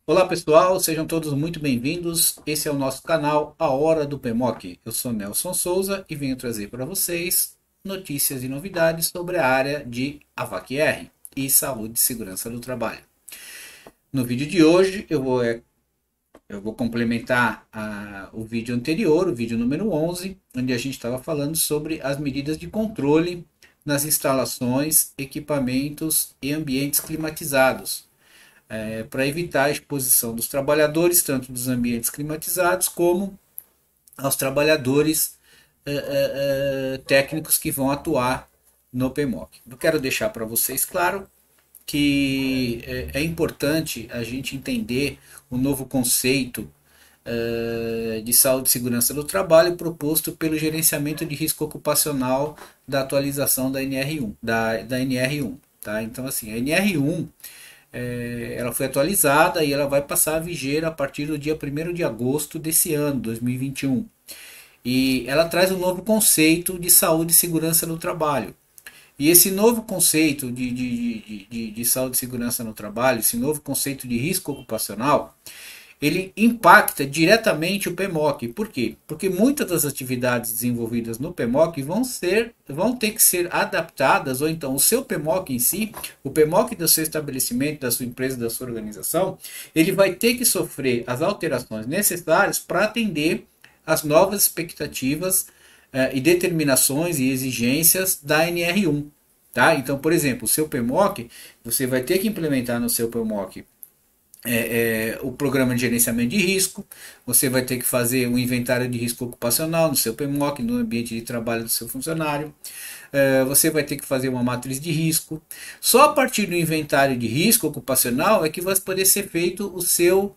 Olá pessoal, sejam todos muito bem-vindos. Esse é o nosso canal A Hora do PMOC. Eu sou Nelson Souza e venho trazer para vocês notícias e novidades sobre a área de AVAC-R e saúde e segurança do trabalho. No vídeo de hoje eu vou complementar o vídeo anterior, o vídeo número 11, onde a gente estava falando sobre as medidas de controle nas instalações, equipamentos e ambientes climatizados para evitar a exposição dos trabalhadores, tanto dos ambientes climatizados como aos trabalhadores técnicos que vão atuar no PMOC. Eu quero deixar para vocês claro que é importante a gente entender o novo conceito de saúde e segurança do trabalho proposto pelo gerenciamento de risco ocupacional da atualização da NR1, da NR1, tá? Então assim, a NR1 ela foi atualizada e ela vai passar a viger a partir do dia 1º de agosto desse ano, 2021. E ela traz um novo conceito de saúde e segurança no trabalho. E esse novo conceito de saúde e segurança no trabalho, esse novo conceito de risco ocupacional, ele impacta diretamente o PMOC. Por quê? Porque muitas das atividades desenvolvidas no PMOC vão ter que ser adaptadas, ou então o seu PMOC em si, o PMOC do seu estabelecimento, da sua empresa, da sua organização, ele vai ter que sofrer as alterações necessárias para atender às novas expectativas e determinações e exigências da NR1. Tá? Então, por exemplo, o seu PMOC, você vai ter que implementar no seu PMOC o programa de gerenciamento de risco, você vai ter que fazer um inventário de risco ocupacional no seu PMOC, no ambiente de trabalho do seu funcionário, você vai ter que fazer uma matriz de risco. Só a partir do inventário de risco ocupacional é que vai poder ser feito o seu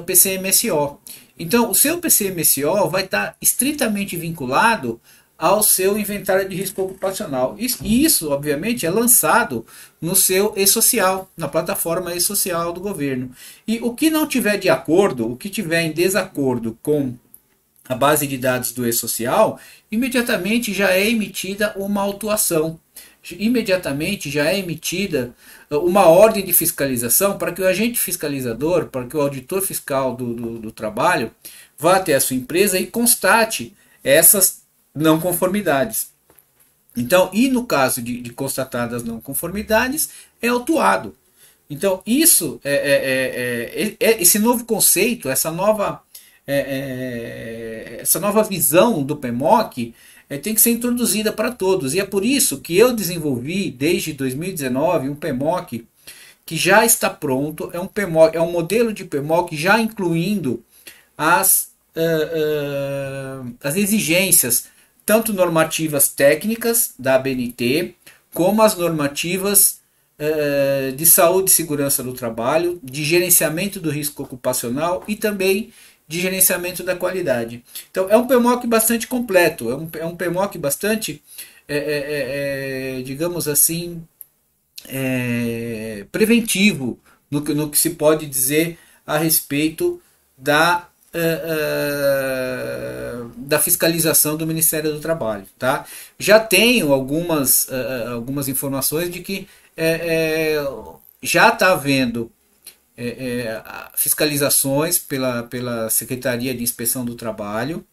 PCMSO. Então, o seu PCMSO vai estar estritamente vinculado ao seu inventário de risco ocupacional. E isso, obviamente, é lançado no seu e-social, na plataforma e-social do governo. E o que não tiver de acordo, o que tiver em desacordo com a base de dados do e-social, imediatamente já é emitida uma autuação. Imediatamente já é emitida uma ordem de fiscalização para que o agente fiscalizador, para que o auditor fiscal do trabalho vá até a sua empresa e constate essas não conformidades. Então, e no caso de constatadas não conformidades, é autuado. Então, isso esse novo conceito, essa nova visão do PMOC tem que ser introduzida para todos. E é por isso que eu desenvolvi, desde 2019, um PMOC que já está pronto. É um modelo de PMOC já incluindo as exigências tanto normativas técnicas da ABNT, como as normativas de saúde e segurança do trabalho, de gerenciamento do risco ocupacional e também de gerenciamento da qualidade. Então é um PMOC bastante completo, é um PMOC bastante, digamos assim, preventivo no que se pode dizer a respeito da fiscalização do Ministério do Trabalho. Tá? Já tenho algumas informações de que já está havendo fiscalizações pela Secretaria de Inspeção do Trabalho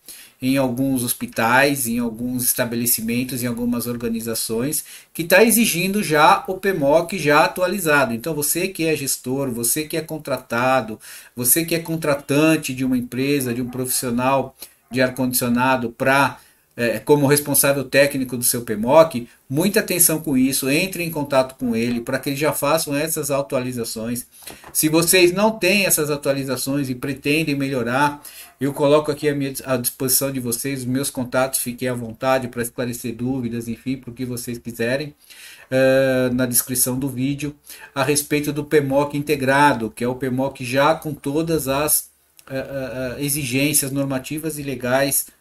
em alguns hospitais, em alguns estabelecimentos, em algumas organizações, que está exigindo já o PMOC já atualizado. Então você que é gestor, você que é contratado, você que é contratante de uma empresa, de um profissional de ar-condicionado para como responsável técnico do seu PMOC, muita atenção com isso, entre em contato com ele para que eles já façam essas atualizações. Se vocês não têm essas atualizações e pretendem melhorar, eu coloco aqui à disposição de vocês os meus contatos, fiquem à vontade para esclarecer dúvidas, enfim, para o que vocês quiserem. Na descrição do vídeo, a respeito do PMOC integrado, que é o PMOC já com todas as exigências normativas e legais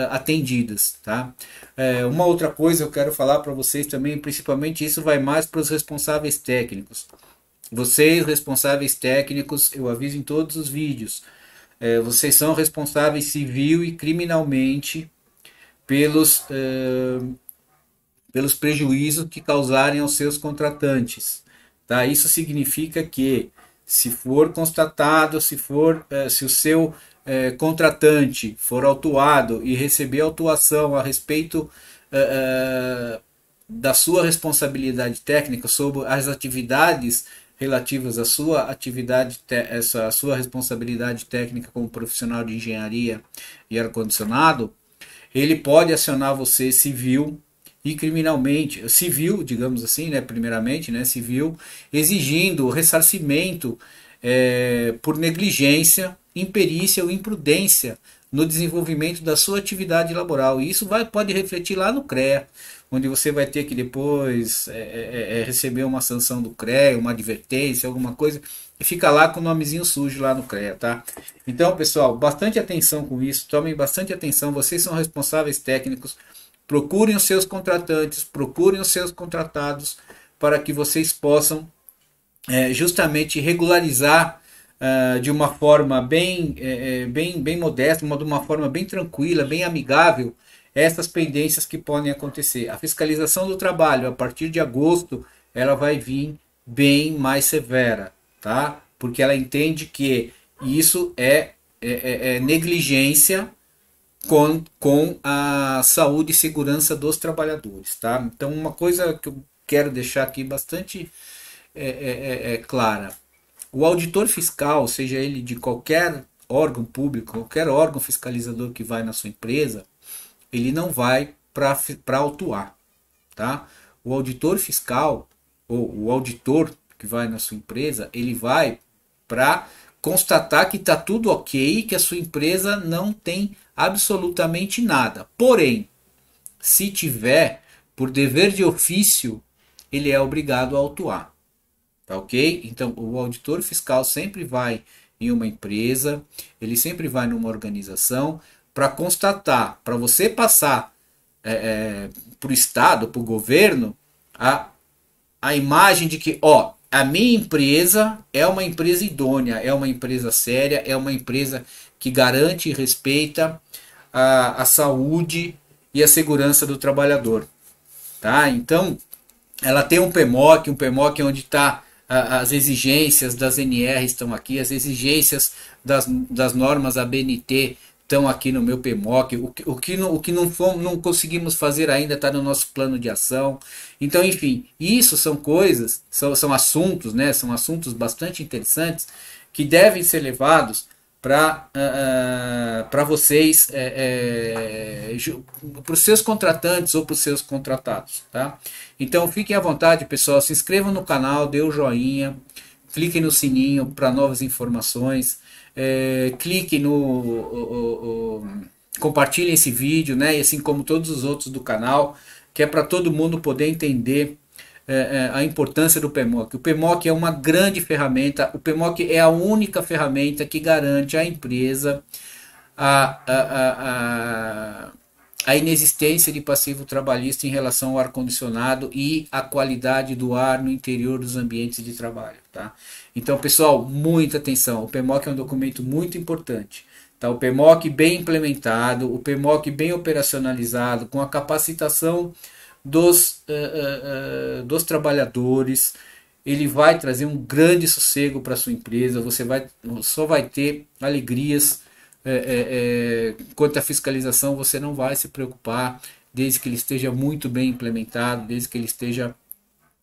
atendidas. Tá? Uma outra coisa eu quero falar para vocês também, principalmente isso vai mais para os responsáveis técnicos. Vocês, responsáveis técnicos, eu aviso em todos os vídeos, vocês são responsáveis civil e criminalmente pelos prejuízos que causarem aos seus contratantes. Tá? Isso significa que se for constatado, se o seu contratante for autuado e receber autuação a respeito da sua responsabilidade técnica sobre as atividades relativas à sua atividade, essa sua responsabilidade técnica como profissional de engenharia e ar-condicionado, ele pode acionar você civil e criminalmente, civil, digamos assim, né, primeiramente, né, civil, exigindo o ressarcimento por negligência, imperícia ou imprudência no desenvolvimento da sua atividade laboral. E isso pode refletir lá no CREA, onde você vai ter que depois receber uma sanção do CREA, uma advertência, alguma coisa, e fica lá com o nomezinho sujo lá no CREA, tá? Então, pessoal, bastante atenção com isso, tomem bastante atenção, vocês são responsáveis técnicos, procurem os seus contratantes, procurem os seus contratados, para que vocês possam justamente regularizar de uma forma bem modesta, de uma forma bem tranquila, bem amigável, essas pendências que podem acontecer. A fiscalização do trabalho, a partir de agosto, ela vai vir bem mais severa, tá? Porque ela entende que isso é negligência com a saúde e segurança dos trabalhadores, tá? Então, uma coisa que eu quero deixar aqui bastante clara: o auditor fiscal, seja ele de qualquer órgão público, qualquer órgão fiscalizador que vai na sua empresa, ele não vai para autuar, tá? O auditor fiscal, ou o auditor que vai na sua empresa, ele vai para constatar que está tudo ok, que a sua empresa não tem absolutamente nada. Porém, se tiver, por dever de ofício, ele é obrigado a autuar. Tá ok? Então, o auditor fiscal sempre vai em uma empresa, ele sempre vai numa organização para constatar, para você passar para o Estado, para o governo, a imagem de que, ó, a minha empresa é uma empresa idônea, é uma empresa séria, é uma empresa que garante e respeita a saúde e a segurança do trabalhador. Tá? Então, ela tem um PMOC onde está as exigências das NR estão aqui, as exigências das normas ABNT estão aqui no meu PMOC, o que não conseguimos fazer ainda está no nosso plano de ação. Então, enfim, isso são coisas, são assuntos, né, são assuntos bastante interessantes que devem ser levados para vocês, para os seus contratantes ou para os seus contratados, tá? Então fiquem à vontade, pessoal, se inscrevam no canal, dê o joinha, cliquem no sininho para novas informações, cliquem compartilhem esse vídeo, né? E assim como todos os outros do canal, que é para todo mundo poder entender a importância do PMOC. O PMOC é uma grande ferramenta, o PMOC é a única ferramenta que garante à empresa a inexistência de passivo trabalhista em relação ao ar-condicionado e a qualidade do ar no interior dos ambientes de trabalho. Tá? Então, pessoal, muita atenção, o PMOC é um documento muito importante. Tá? O PMOC bem implementado, o PMOC bem operacionalizado, com a capacitação dos trabalhadores, ele vai trazer um grande sossego para a sua empresa, você só vai ter alegrias quanto à fiscalização, você não vai se preocupar, desde que ele esteja muito bem implementado, desde que ele esteja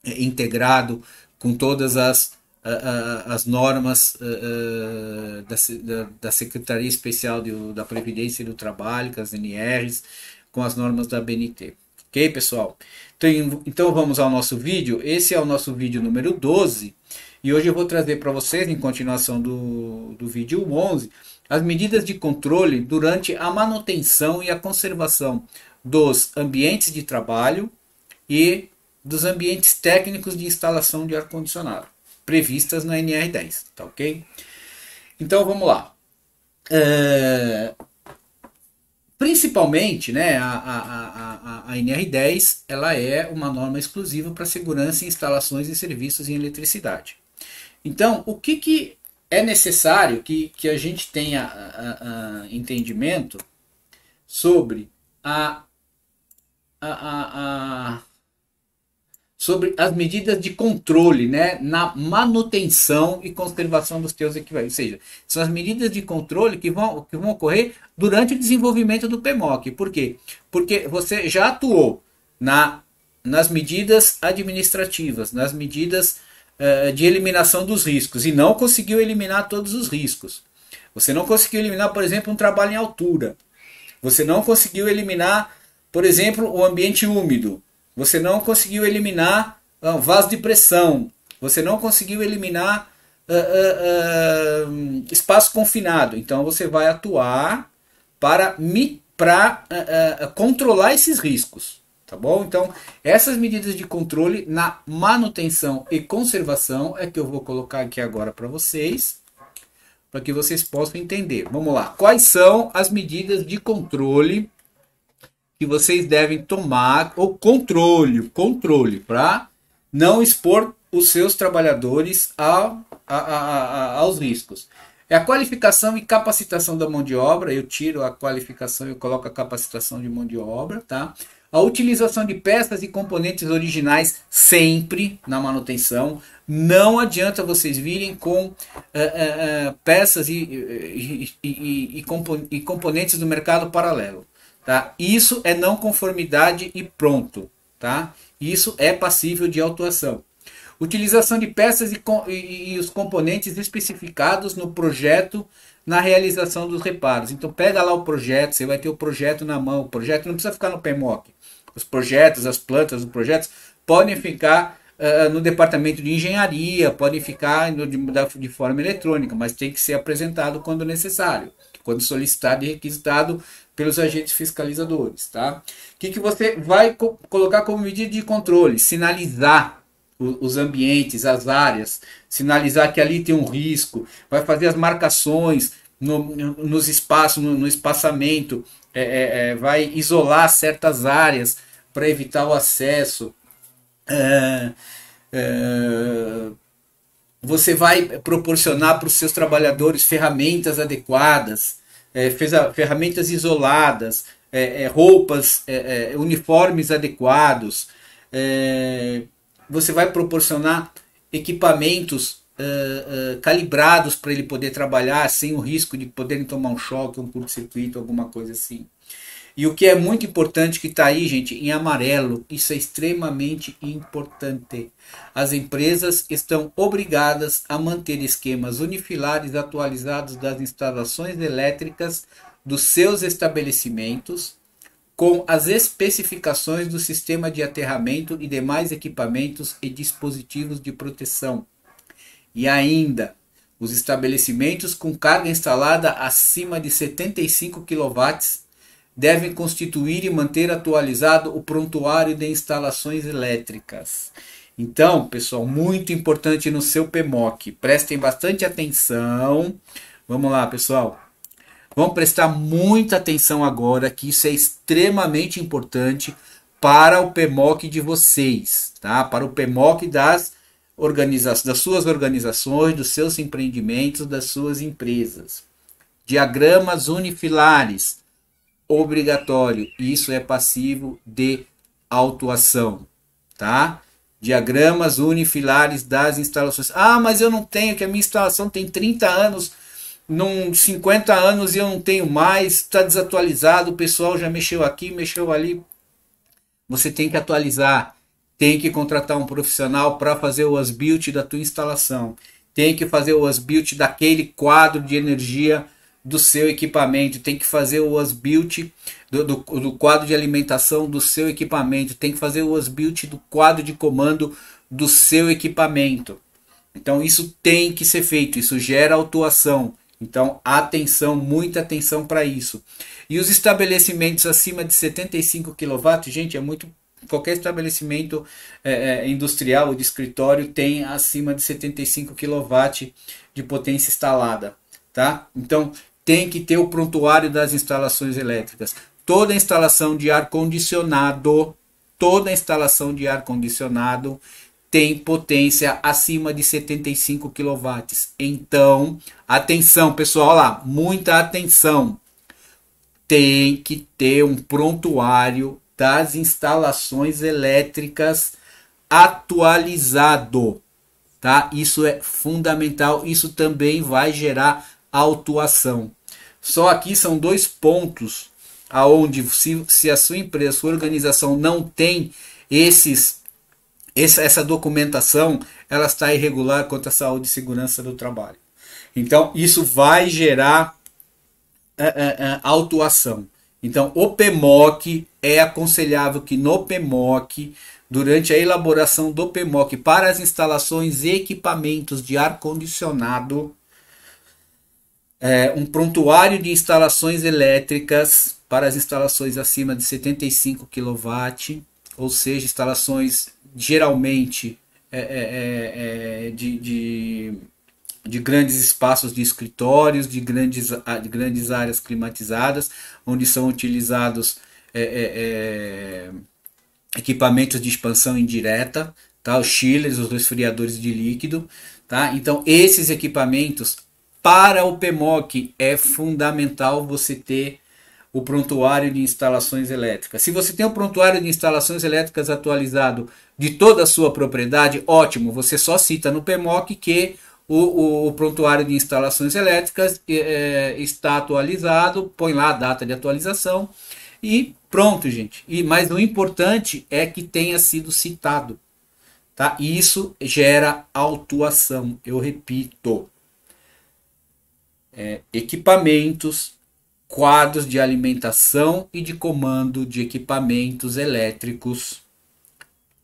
integrado com todas as normas da Secretaria Especial da Previdência e do Trabalho, com as NRs, com as normas da BNT. Ok, pessoal? Então vamos ao nosso vídeo. Esse é o nosso vídeo número 12. E hoje eu vou trazer para vocês, em continuação do vídeo 11, as medidas de controle durante a manutenção e a conservação dos ambientes de trabalho e dos ambientes técnicos de instalação de ar-condicionado, previstas na NR10. Tá ok? Então vamos lá. Principalmente, né, a NR10 ela é uma norma exclusiva para segurança em instalações e serviços em eletricidade. Então, o que é necessário que a gente tenha entendimento sobre sobre as medidas de controle, né, na manutenção e conservação dos teus equipamentos. Ou seja, são as medidas de controle que vão ocorrer durante o desenvolvimento do PMOC. Por quê? Porque você já atuou nas medidas administrativas, nas medidas de eliminação dos riscos e não conseguiu eliminar todos os riscos. Você não conseguiu eliminar, por exemplo, um trabalho em altura. Você não conseguiu eliminar, por exemplo, o ambiente úmido. Você não conseguiu eliminar vaso de pressão. Você não conseguiu eliminar espaço confinado. Então você vai atuar para controlar esses riscos. Tá bom? Então essas medidas de controle na manutenção e conservação é que eu vou colocar aqui agora para vocês, para que vocês possam entender. Vamos lá. Quais são as medidas de controle que vocês devem tomar, ou controle, para não expor os seus trabalhadores aos riscos? É a qualificação e capacitação da mão de obra. Eu tiro a qualificação e eu coloco a capacitação de mão de obra, tá? A utilização de peças e componentes originais sempre na manutenção. Não adianta vocês virem com peças e componentes do mercado paralelo. Tá? Isso é não conformidade e pronto. Tá? Isso é passível de autuação. Utilização de peças e os componentes especificados no projeto na realização dos reparos. Então pega lá o projeto, você vai ter o projeto na mão. O projeto não precisa ficar no PMOC. Os projetos, as plantas dos projetos podem ficar no departamento de engenharia, podem ficar de forma eletrônica, mas tem que ser apresentado quando necessário, quando solicitado e requisitado pelos agentes fiscalizadores. Tá? O que você vai colocar como medida de controle? Sinalizar os ambientes, as áreas, sinalizar que ali tem um risco, vai fazer as marcações nos espaços, no espaçamento, vai isolar certas áreas para evitar o acesso. Você vai proporcionar para os seus trabalhadores ferramentas adequadas, ferramentas isoladas, roupas, uniformes adequados. Você vai proporcionar equipamentos calibrados para ele poder trabalhar sem o risco de poderem tomar um choque, um curto-circuito, alguma coisa assim. E o que é muito importante, que está aí, gente, em amarelo, isso é extremamente importante. As empresas estão obrigadas a manter esquemas unifilares atualizados das instalações elétricas dos seus estabelecimentos, com as especificações do sistema de aterramento e demais equipamentos e dispositivos de proteção. E ainda, os estabelecimentos com carga instalada acima de 75 kW devem constituir e manter atualizado o prontuário de instalações elétricas. Então, pessoal, muito importante no seu PMOC. Prestem bastante atenção. Vamos lá, pessoal. Vamos prestar muita atenção agora, que isso é extremamente importante para o PMOC de vocês, tá? Para o PMOC das suas organizações, dos seus empreendimentos, das suas empresas. Diagramas unifilares, obrigatório. Isso é passivo de autuação, tá? Diagramas unifilares das instalações. Ah, mas eu não tenho, que a minha instalação tem 30 anos, 50 anos e eu não tenho mais, está desatualizado, o pessoal já mexeu aqui, mexeu ali. Você tem que atualizar, tem que contratar um profissional para fazer o as-built da tua instalação, tem que fazer o as-built daquele quadro de energia do seu equipamento, tem que fazer o as-built do quadro de alimentação do seu equipamento, tem que fazer o as-built do quadro de comando do seu equipamento. Então isso tem que ser feito, isso gera autuação. Então atenção, muita atenção para isso. E os estabelecimentos acima de 75 kW, gente, qualquer estabelecimento industrial ou de escritório tem acima de 75 kW de potência instalada, tá? Então tem que ter o prontuário das instalações elétricas. Toda instalação de ar-condicionado, tem potência acima de 75 kW. Então, atenção, pessoal, olha lá, muita atenção. Tem que ter um prontuário das instalações elétricas atualizado, tá? Isso é fundamental, isso também vai gerar autuação. Só aqui são dois pontos aonde se a sua empresa, sua organização não tem essa documentação, ela está irregular quanto à saúde e segurança do trabalho. Então, isso vai gerar autuação. Então, o PMOC, é aconselhável que no PMOC, durante a elaboração do PMOC para as instalações e equipamentos de ar-condicionado, um prontuário de instalações elétricas para as instalações acima de 75 kW, ou seja, instalações geralmente de grandes espaços de escritórios, de grandes áreas climatizadas, onde são utilizados equipamentos de expansão indireta, tá? Os chillers, os resfriadores de líquido. Tá? Então, esses equipamentos, para o PMOC, é fundamental você ter o prontuário de instalações elétricas. Se você tem o prontuário de instalações elétricas atualizado de toda a sua propriedade, ótimo, você só cita no PMOC que o prontuário de instalações elétricas está atualizado, põe lá a data de atualização e pronto, gente. Mas o importante é que tenha sido citado. Tá? Isso gera autuação, eu repito. Equipamentos, quadros de alimentação e de comando de equipamentos elétricos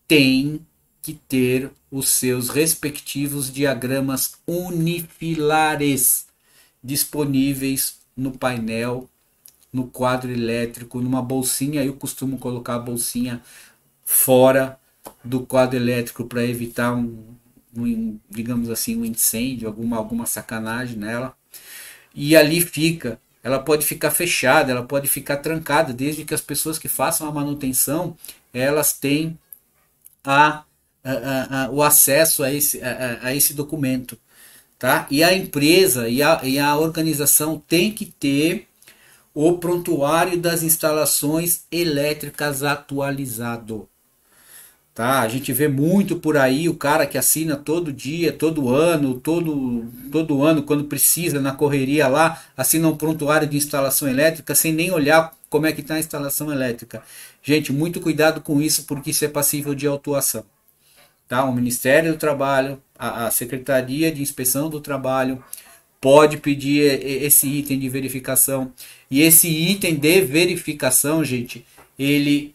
têm que ter os seus respectivos diagramas unifilares disponíveis no painel, no quadro elétrico, numa bolsinha. Eu costumo colocar a bolsinha fora do quadro elétrico para evitar digamos assim, um incêndio, alguma sacanagem nela. E ali fica. Ela pode ficar fechada, ela pode ficar trancada, desde que as pessoas que façam a manutenção, elas têm o acesso a esse documento. Tá? E a empresa e a organização tem que ter o prontuário das instalações elétricas atualizado. Tá? A gente vê muito por aí o cara que assina todo dia, todo ano, quando precisa, na correria lá, assina um prontuário de instalação elétrica sem nem olhar como é que está a instalação elétrica. Gente, muito cuidado com isso, porque isso é passível de autuação. Tá? O Ministério do Trabalho, a Secretaria de Inspeção do Trabalho pode pedir esse item de verificação. E esse item de verificação, gente, ele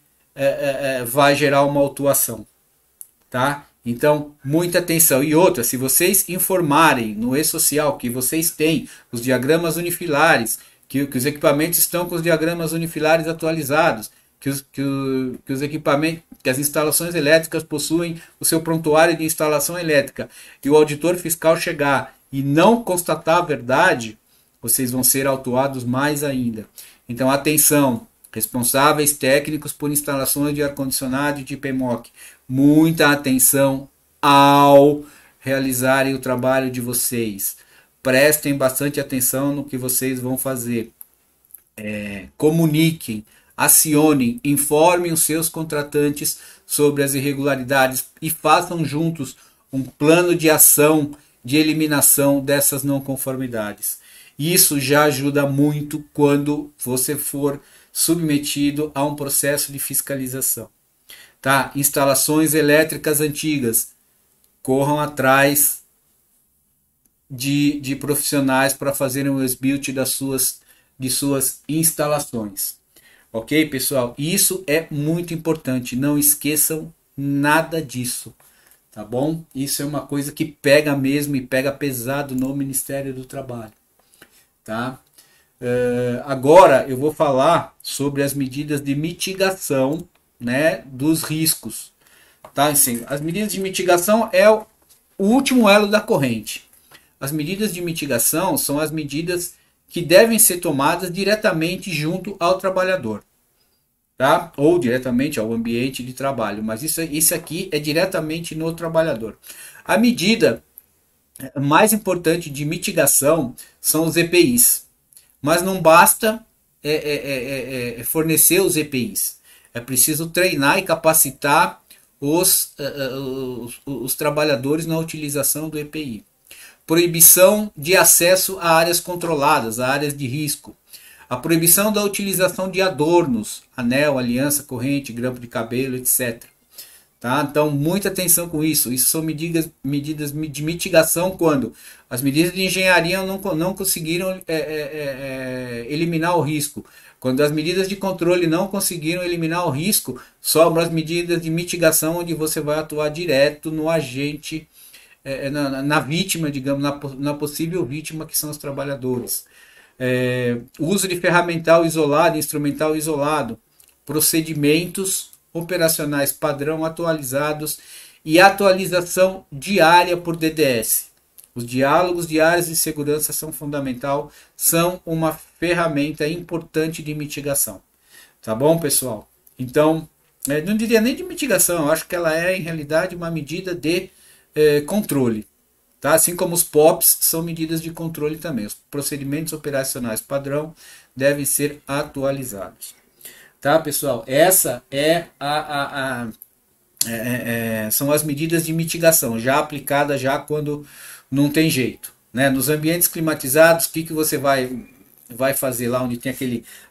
vai gerar uma autuação, tá? Então, muita atenção. E outra, se vocês informarem no e-social que vocês têm os diagramas unifilares, que os equipamentos estão com os diagramas unifilares atualizados, que os equipamentos, que as instalações elétricas possuem o seu prontuário de instalação elétrica, e o auditor fiscal chegar e não constatar a verdade, vocês vão ser autuados mais ainda. Então, atenção! Responsáveis técnicos por instalações de ar-condicionado e de PMOC. Muita atenção ao realizarem o trabalho de vocês. Prestem bastante atenção no que vocês vão fazer. Comuniquem, acionem, informem os seus contratantes sobre as irregularidades e façam juntos um plano de ação de eliminação dessas não conformidades. Isso já ajuda muito quando você for submetido a um processo de fiscalização. Tá? Instalações elétricas antigas, corram atrás de profissionais para fazerem o esbuild de suas instalações. Ok, pessoal? Isso é muito importante, não esqueçam nada disso. Tá bom? Isso é uma coisa que pega mesmo e pega pesado no Ministério do Trabalho. Tá? Agora eu vou falar sobre as medidas de mitigação, né, dos riscos. Tá? Assim, as medidas de mitigação é o último elo da corrente. As medidas de mitigação são as medidas que devem ser tomadas diretamente junto ao trabalhador, tá? Ou diretamente ao ambiente de trabalho, mas isso aqui é diretamente no trabalhador. A medida mais importante de mitigação são os EPIs. Mas não basta fornecer os EPIs. É preciso treinar e capacitar os trabalhadores na utilização do EPI. Proibição de acesso a áreas controladas, a áreas de risco. A proibição da utilização de adornos, anel, aliança, corrente, grampo de cabelo, etc. Tá? Então, muita atenção com isso. Isso são medidas de mitigação quando as medidas de engenharia não conseguiram eliminar o risco. Quando as medidas de controle não conseguiram eliminar o risco, sobram as medidas de mitigação, onde você vai atuar direto no agente, na vítima, digamos, na possível vítima, que são os trabalhadores. Uso de ferramental isolado, instrumental isolado, procedimentos operacionais padrão atualizados e atualização diária por DDS. Os diálogos diários de segurança são fundamental, são uma ferramenta importante de mitigação. Tá bom, pessoal? Então, não diria nem de mitigação, eu acho que ela é, em realidade, uma medida de controle. Tá? Assim como os POPs são medidas de controle também. Os procedimentos operacionais padrão devem ser atualizados. Tá, pessoal? Essa são as medidas de mitigação, já aplicadas já quando não tem jeito. Né? Nos ambientes climatizados, o que você vai fazer lá onde tem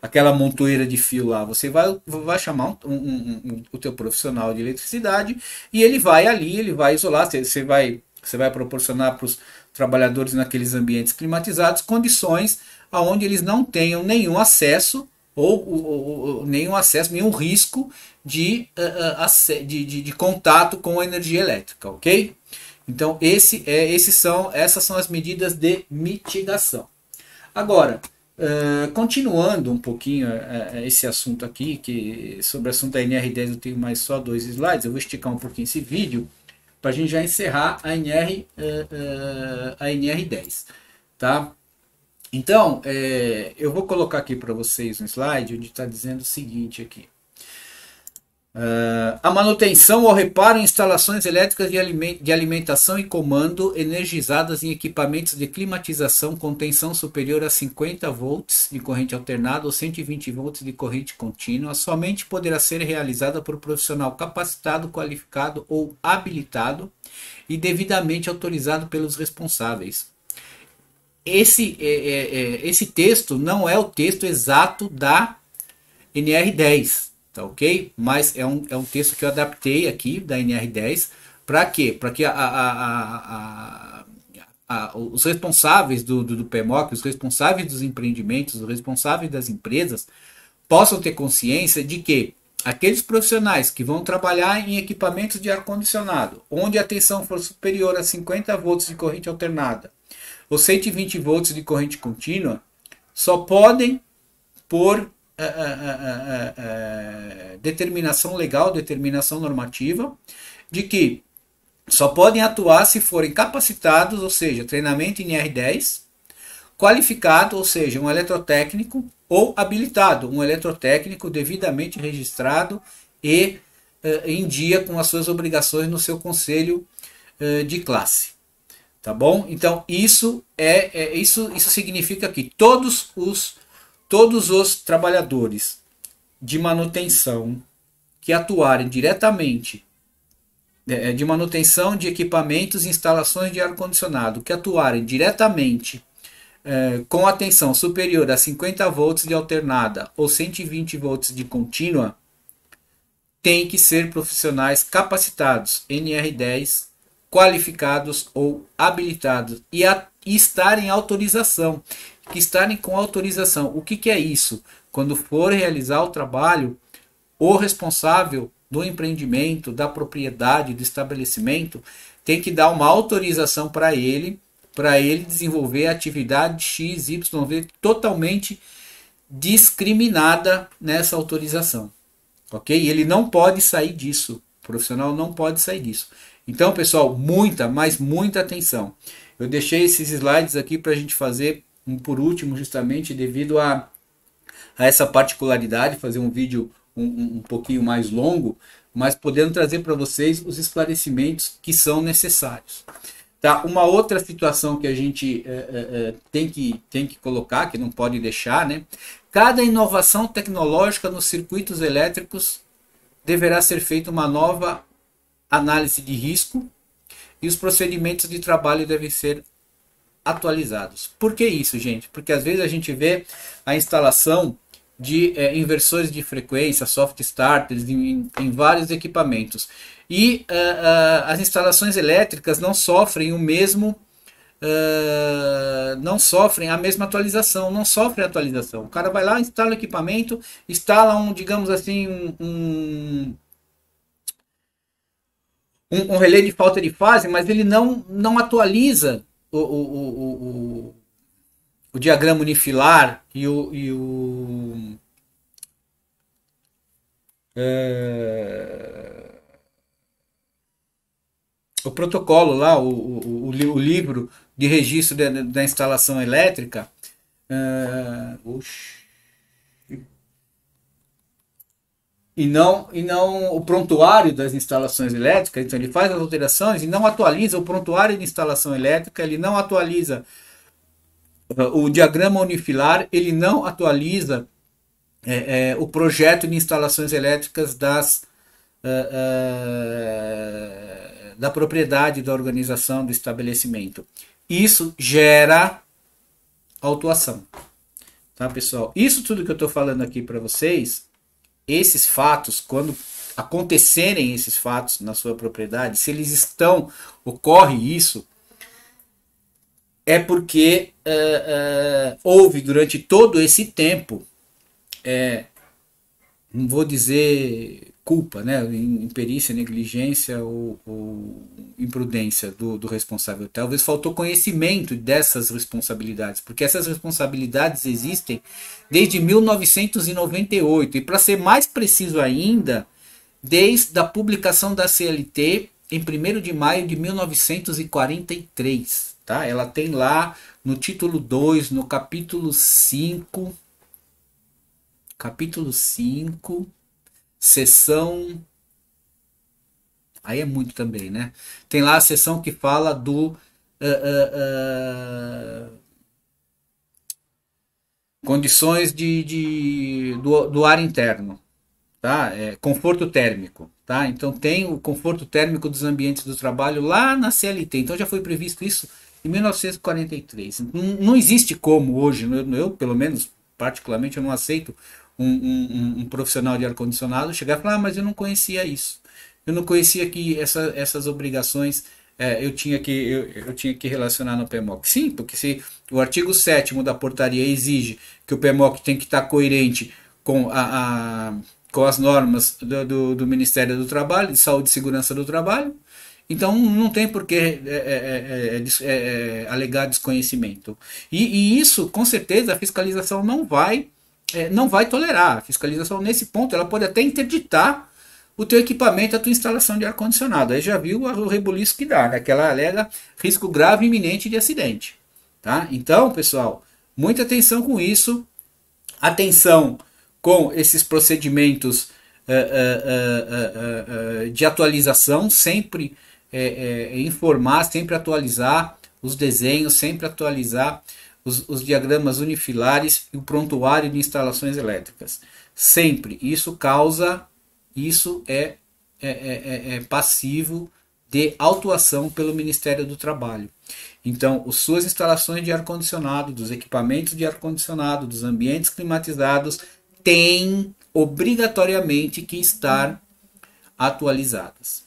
aquela montoeira de fio lá? Você vai chamar o teu profissional de eletricidade e ele vai ali, ele vai isolar, você vai proporcionar para os trabalhadores naqueles ambientes climatizados condições onde eles não tenham nenhum acesso nenhum risco de contato com a energia elétrica, ok? Então essas são as medidas de mitigação. Agora, continuando um pouquinho esse assunto aqui, que sobre o assunto da NR10 eu tenho mais só 2 slides, eu vou esticar um pouquinho esse vídeo para a gente já encerrar a NR10, tá? Então, eu vou colocar aqui para vocês um slide onde está dizendo o seguinte aqui. A manutenção ou reparo em instalações elétricas de alimentação e comando energizadas em equipamentos de climatização com tensão superior a 50 volts de corrente alternada ou 120 volts de corrente contínua somente poderá ser realizada por profissional capacitado, qualificado ou habilitado e devidamente autorizado pelos responsáveis. Esse texto não é o texto exato da NR10, tá ok? Mas é um texto que eu adaptei aqui da NR10. Para quê? Para que os responsáveis do PMOC, os responsáveis dos empreendimentos, os responsáveis das empresas possam ter consciência de que aqueles profissionais que vão trabalhar em equipamentos de ar-condicionado, onde a tensão for superior a 50 volts de corrente alternada, ou 120 volts de corrente contínua, só podem, por determinação legal, determinação normativa, de que só podem atuar se forem capacitados, ou seja, treinamento em R10, qualificado, ou seja, um eletrotécnico, ou habilitado, um eletrotécnico devidamente registrado e em dia com as suas obrigações no seu conselho de classe. Tá bom? Então, isso significa que todos os trabalhadores de manutenção que atuarem diretamente, de manutenção de equipamentos e instalações de ar-condicionado, que atuarem diretamente com a tensão superior a 50 volts de alternada ou 120 volts de contínua, tem que ser profissionais capacitados, NR10, qualificados ou habilitados e estarem em autorização, que estarem com autorização. O que é isso? Quando for realizar o trabalho, o responsável do empreendimento, da propriedade, do estabelecimento, tem que dar uma autorização para ele desenvolver a atividade XYZ totalmente discriminada nessa autorização. Ok? Ele não pode sair disso. O profissional não pode sair disso. Então, pessoal, muita atenção. Eu deixei esses slides aqui para a gente fazer por último, justamente devido a essa particularidade, fazer um vídeo um pouquinho mais longo, mas podendo trazer para vocês os esclarecimentos que são necessários. Tá? Uma outra situação que a gente tem que colocar, que não pode deixar, né? Cada inovação tecnológica nos circuitos elétricos deverá ser feita uma nova análise de risco e os procedimentos de trabalho devem ser atualizados. Por que isso, gente? Porque às vezes a gente vê a instalação de inversores de frequência, soft starters em vários equipamentos. E as instalações elétricas não sofrem o mesmo, não sofrem a mesma atualização, não sofrem atualização. O cara vai lá, instala o equipamento, instala digamos assim, um relé de falta de fase, mas ele não atualiza o diagrama unifilar o protocolo lá, o livro de registro da instalação elétrica. E não o prontuário das instalações elétricas. Então ele faz as alterações e não atualiza o prontuário de instalação elétrica, ele não atualiza o diagrama unifilar, ele não atualiza o projeto de instalações elétricas da propriedade da organização do estabelecimento. Isso gera autuação. Tá, pessoal? Isso tudo que eu estou falando aqui para vocês, esses fatos, quando acontecerem esses fatos na sua propriedade, se eles ocorre isso, é porque houve durante todo esse tempo, não vou dizer culpa, né, imperícia, negligência ou imprudência do responsável. Talvez faltou conhecimento dessas responsabilidades, porque essas responsabilidades existem desde 1998 e, para ser mais preciso ainda, desde a publicação da CLT em 1º de maio de 1943. Tá? Ela tem lá no título 2, no capítulo 5, seção... Aí é muito também, né? Tem lá a seção que fala condições do ar interno, tá? Conforto térmico, tá? Então tem o conforto térmico dos ambientes do trabalho lá na CLT. Então já foi previsto isso em 1943. Não existe como hoje, eu pelo menos particularmente eu não aceito um profissional de ar-condicionado chegar e falar, mas eu não conhecia isso. Eu não conhecia que essas obrigações eu tinha que relacionar no PMOC. Sim, porque se o artigo 7º da portaria exige que o PMOC tem que estar coerente com as normas do Ministério do Trabalho, de Saúde e Segurança do Trabalho, então não tem por que alegar desconhecimento. E isso, com certeza, a fiscalização não vai tolerar. A fiscalização, nesse ponto, ela pode até interditar o teu equipamento, a tua instalação de ar-condicionado. Aí já viu o rebuliço que dá, né? Que ela alega risco grave e iminente de acidente. Tá? Então, pessoal, muita atenção com isso. Atenção com esses procedimentos de atualização, sempre informar, sempre atualizar os desenhos, sempre atualizar os diagramas unifilares e o prontuário de instalações elétricas. Sempre. Isso é passivo de autuação pelo Ministério do Trabalho. Então, as suas instalações de ar-condicionado, dos equipamentos de ar-condicionado, dos ambientes climatizados, têm obrigatoriamente que estar atualizadas.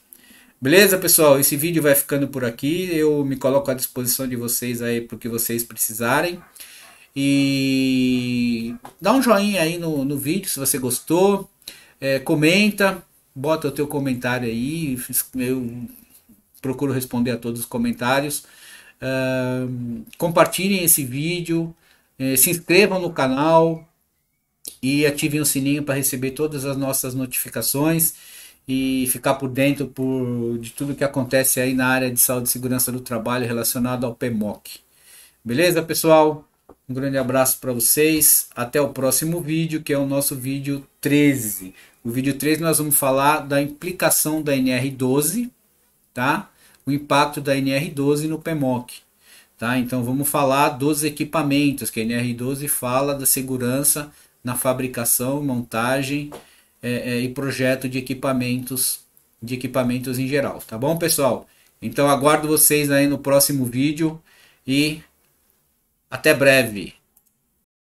Beleza, pessoal? Esse vídeo vai ficando por aqui. Eu me coloco à disposição de vocês aí para o que vocês precisarem. E dá um joinha aí no vídeo se você gostou. Comenta, bota o teu comentário aí. Eu procuro responder a todos os comentários. Compartilhem esse vídeo. Se inscrevam no canal. E ativem o sininho para receber todas as nossas notificações e ficar por dentro de tudo que acontece aí na área de saúde e segurança do trabalho relacionado ao PMOC. Beleza, pessoal? Um grande abraço para vocês. Até o próximo vídeo, que é o nosso vídeo 13. O vídeo 13 nós vamos falar da implicação da NR12, tá? O impacto da NR12 no PMOC. Tá? Então vamos falar dos equipamentos, que a NR12 fala da segurança na fabricação, montagem e projeto de equipamentos de equipamentos em geral, tá bom, pessoal? Então aguardo vocês aí no próximo vídeo e até breve.